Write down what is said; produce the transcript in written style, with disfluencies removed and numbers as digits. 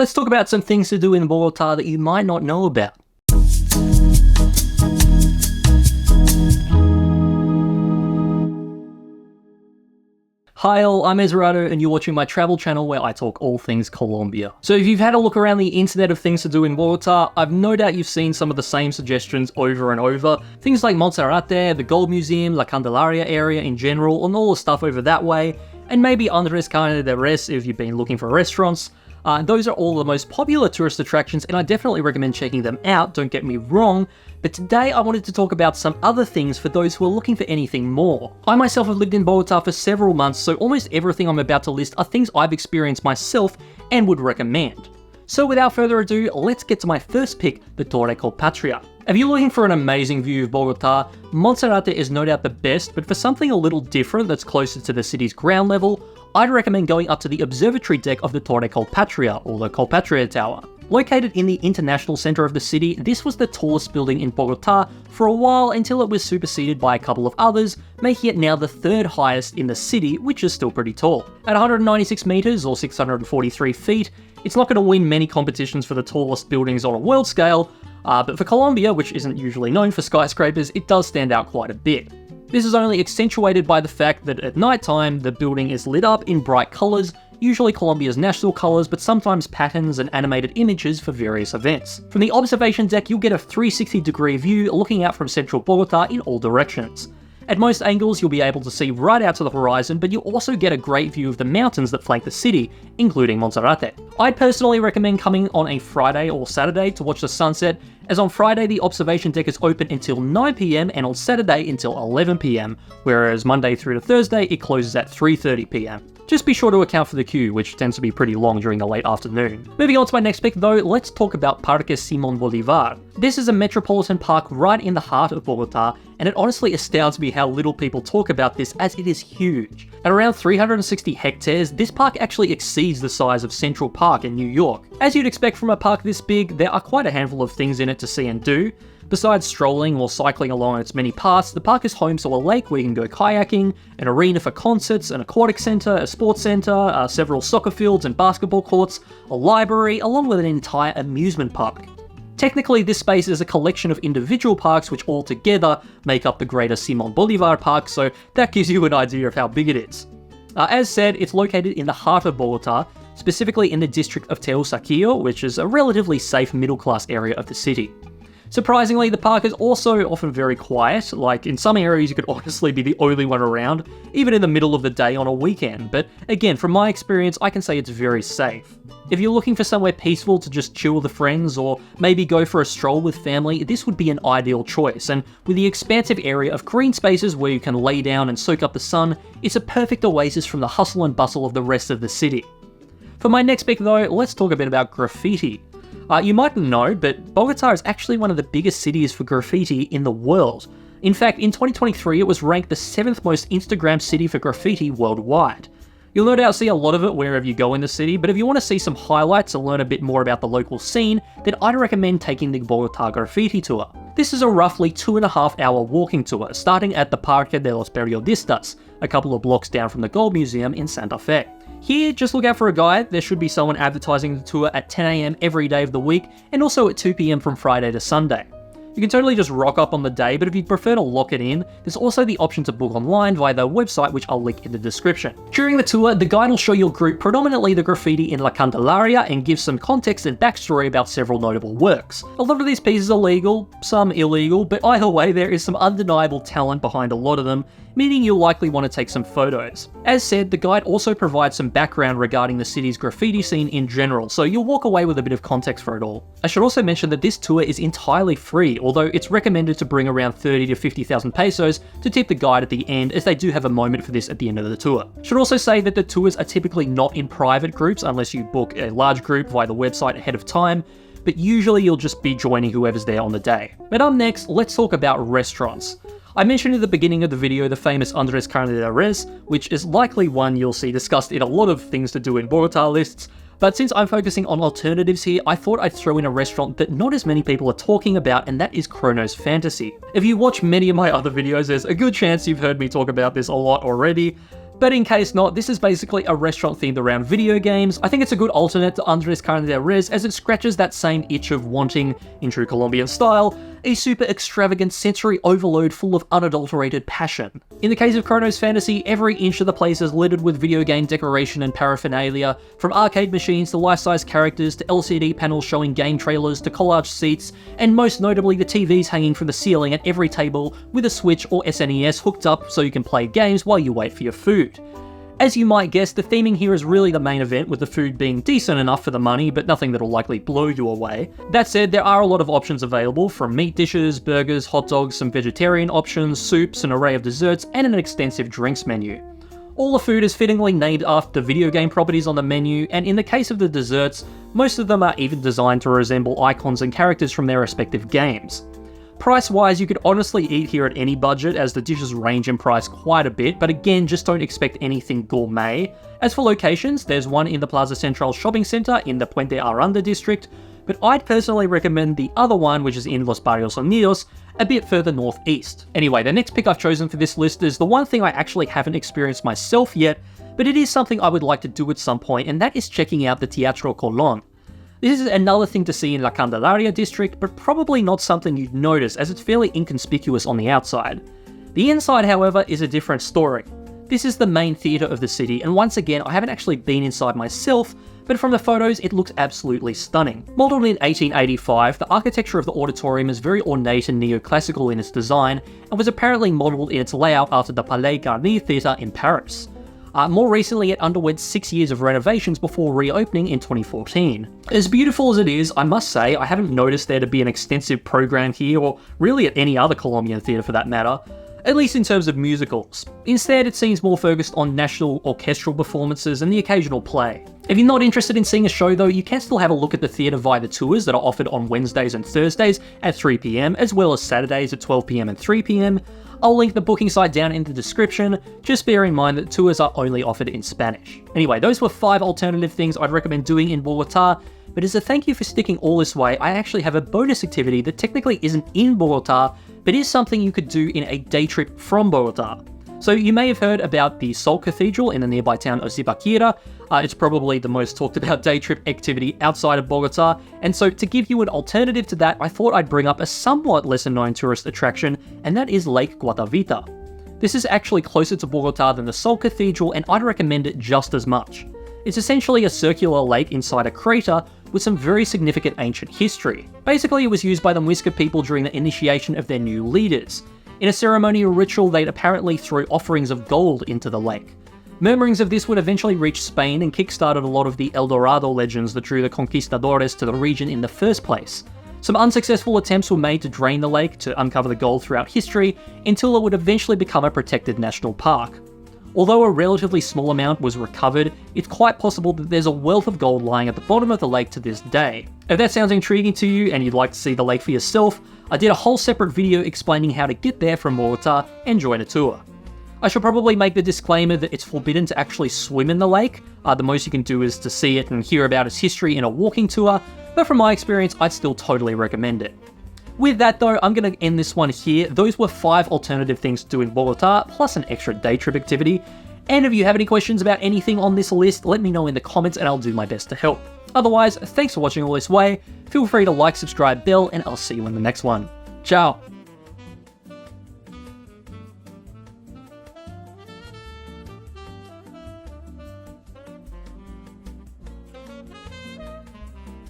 let's talk about some things to do in Bogotá that you might not know about. Hi all, I'm Ezrado and you're watching my travel channel where I talk all things Colombia. So if you've had a look around the internet of things to do in Bogotá, I've no doubt you've seen some of the same suggestions over and over. Things like Monserrate, the Gold Museum, La Candelaria area in general, and all the stuff over that way, and maybe Andrés Carne de Res if you've been looking for restaurants. Those are all the most popular tourist attractions and I definitely recommend checking them out, don't get me wrong, but today I wanted to talk about some other things for those who are looking for anything more. I myself have lived in Bogotá for several months, so almost everything I'm about to list are things I've experienced myself and would recommend. So without further ado, let's get to my first pick, the Torre Colpatria. If you're looking for an amazing view of Bogotá, Monserrate is no doubt the best, but for something a little different that's closer to the city's ground level, I'd recommend going up to the observatory deck of the Torre Colpatria, or the Colpatria Tower. Located in the international center of the city, this was the tallest building in Bogotá for a while until it was superseded by a couple of others, making it now the third highest in the city, which is still pretty tall. At 196 meters or 643 feet, it's not going to win many competitions for the tallest buildings on a world scale, but for Colombia, which isn't usually known for skyscrapers, it does stand out quite a bit. This is only accentuated by the fact that at nighttime, the building is lit up in bright colors, usually Colombia's national colors, but sometimes patterns and animated images for various events. From the observation deck, you'll get a 360-degree view looking out from central Bogotá in all directions. At most angles, you'll be able to see right out to the horizon, but you'll also get a great view of the mountains that flank the city, including Monserrate. I'd personally recommend coming on a Friday or Saturday to watch the sunset, as on Friday the observation deck is open until 9 PM and on Saturday until 11 PM, whereas Monday through to Thursday it closes at 3:30 PM. Just be sure to account for the queue, which tends to be pretty long during the late afternoon. Moving on to my next pick though, let's talk about Parque Simón Bolívar. This is a metropolitan park right in the heart of Bogotá, and it honestly astounds me how little people talk about this as it is huge. At around 360 hectares, this park actually exceeds the size of Central Park in New York. As you'd expect from a park this big, there are quite a handful of things in it to see and do. Besides strolling or cycling along its many paths, the park is home to a lake where you can go kayaking, an arena for concerts, an aquatic centre, a sports centre, several soccer fields and basketball courts, a library, along with an entire amusement park. Technically, this space is a collection of individual parks which all together make up the greater Simón Bolívar Park, so that gives you an idea of how big it is. As said, it's located in the heart of Bogotá, specifically in the district of Teusaquillo, which is a relatively safe middle-class area of the city. Surprisingly, the park is also often very quiet, like in some areas you could honestly be the only one around, even in the middle of the day on a weekend, but again, from my experience, I can say it's very safe. If you're looking for somewhere peaceful to just chill with friends, or maybe go for a stroll with family, this would be an ideal choice, and with the expansive area of green spaces where you can lay down and soak up the sun, it's a perfect oasis from the hustle and bustle of the rest of the city. For my next pick though, let's talk a bit about graffiti. You mightn't know, but Bogotá is actually one of the biggest cities for graffiti in the world. In fact, in 2023 it was ranked the 7th most Instagram city for graffiti worldwide. You'll no doubt see a lot of it wherever you go in the city, but if you want to see some highlights and learn a bit more about the local scene, then I'd recommend taking the Bogotá Graffiti Tour. This is a roughly 2.5-hour walking tour, starting at the Parque de los Periodistas, a couple of blocks down from the Gold Museum in Santa Fe. Here, just look out for a guide. There should be someone advertising the tour at 10 AM every day of the week, and also at 2 PM from Friday to Sunday. You can totally just rock up on the day, but if you'd prefer to lock it in, there's also the option to book online via their website, which I'll link in the description. During the tour, the guide will show your group predominantly the graffiti in La Candelaria and give some context and backstory about several notable works. A lot of these pieces are legal, some illegal, but either way there is some undeniable talent behind a lot of them, meaning you'll likely want to take some photos. As said, the guide also provides some background regarding the city's graffiti scene in general, so you'll walk away with a bit of context for it all. I should also mention that this tour is entirely free, although it's recommended to bring around 30 to 50,000 pesos to tip the guide at the end, as they do have a moment for this at the end of the tour. Should also say that the tours are typically not in private groups unless you book a large group via the website ahead of time, but usually you'll just be joining whoever's there on the day. But up next, let's talk about restaurants. I mentioned at the beginning of the video the famous Andrés Carne de Res, which is likely one you'll see discussed in a lot of things to do in Bogotá lists, but since I'm focusing on alternatives here, I thought I'd throw in a restaurant that not as many people are talking about, and that is Kronos Fantasy. If you watch many of my other videos, there's a good chance you've heard me talk about this a lot already, But in case not, this is basically a restaurant themed around video games. I think it's a good alternate to Andres Carne de Res, as it scratches that same itch of wanting, in true Colombian style, a super extravagant sensory overload full of unadulterated passion. In the case of Chronos Fantasy, every inch of the place is littered with video game decoration and paraphernalia, from arcade machines to life-size characters to LCD panels showing game trailers to collage seats, and most notably the TVs hanging from the ceiling at every table with a Switch or SNES hooked up so you can play games while you wait for your food. As you might guess, the theming here is really the main event, with the food being decent enough for the money, but nothing that'll likely blow you away. That said, there are a lot of options available, from meat dishes, burgers, hot dogs, some vegetarian options, soups, an array of desserts, and an extensive drinks menu. All the food is fittingly named after video game properties on the menu, and in the case of the desserts, most of them are even designed to resemble icons and characters from their respective games. Price-wise, you could honestly eat here at any budget, as the dishes range in price quite a bit, but again, just don't expect anything gourmet. As for locations, there's one in the Plaza Central shopping centre in the Puente Aranda district, but I'd personally recommend the other one, which is in Los Barrios Unidos, a bit further northeast. Anyway, the next pick I've chosen for this list is the one thing I actually haven't experienced myself yet, but it is something I would like to do at some point, and that is checking out the Teatro Colón. This is another thing to see in La Candelaria district, but probably not something you'd notice, as it's fairly inconspicuous on the outside. The inside, however, is a different story. This is the main theatre of the city, and once again, I haven't actually been inside myself, but from the photos, it looks absolutely stunning. Modelled in 1885, the architecture of the auditorium is very ornate and neoclassical in its design, and was apparently modelled in its layout after the Palais Garnier Theatre in Paris. More recently, it underwent 6 years of renovations before reopening in 2014. As beautiful as it is, I must say, I haven't noticed there to be an extensive program here, or really at any other Colombian theatre for that matter, at least in terms of musicals. Instead, it seems more focused on national orchestral performances and the occasional play. If you're not interested in seeing a show though, you can still have a look at the theatre via the tours that are offered on Wednesdays and Thursdays at 3 PM, as well as Saturdays at 12 PM and 3 PM. I'll link the booking site down in the description, just bear in mind that tours are only offered in Spanish. Anyway, those were 5 alternative things I'd recommend doing in Bogotá, but as a thank you for sticking all this way, I actually have a bonus activity that technically isn't in Bogotá, but is something you could do in a day trip from Bogotá. So you may have heard about the Sol Cathedral in the nearby town of Zipaquira. It's probably the most talked about day trip activity outside of Bogotá, and so to give you an alternative to that, I thought I'd bring up a somewhat lesser known tourist attraction, and that is Lake Guatavita. This is actually closer to Bogotá than the Sol Cathedral, and I'd recommend it just as much. It's essentially a circular lake inside a crater with some very significant ancient history. Basically, it was used by the Muisca people during the initiation of their new leaders. In a ceremonial ritual, they'd apparently throw offerings of gold into the lake. Murmurings of this would eventually reach Spain and kickstarted a lot of the El Dorado legends that drew the conquistadores to the region in the first place. Some unsuccessful attempts were made to drain the lake to uncover the gold throughout history, until it would eventually become a protected national park. Although a relatively small amount was recovered, it's quite possible that there's a wealth of gold lying at the bottom of the lake to this day. If that sounds intriguing to you and you'd like to see the lake for yourself, I did a whole separate video explaining how to get there from Bogotá and join a tour. I should probably make the disclaimer that it's forbidden to actually swim in the lake. The most you can do is to see it and hear about its history in a walking tour, but from my experience, I'd still totally recommend it. With that though, I'm going to end this one here. Those were 5 alternative things to do in Bogotá, plus an extra day trip activity. And if you have any questions about anything on this list, let me know in the comments and I'll do my best to help. Otherwise, thanks for watching all this way. Feel free to like, subscribe, bell, and I'll see you in the next one. Ciao!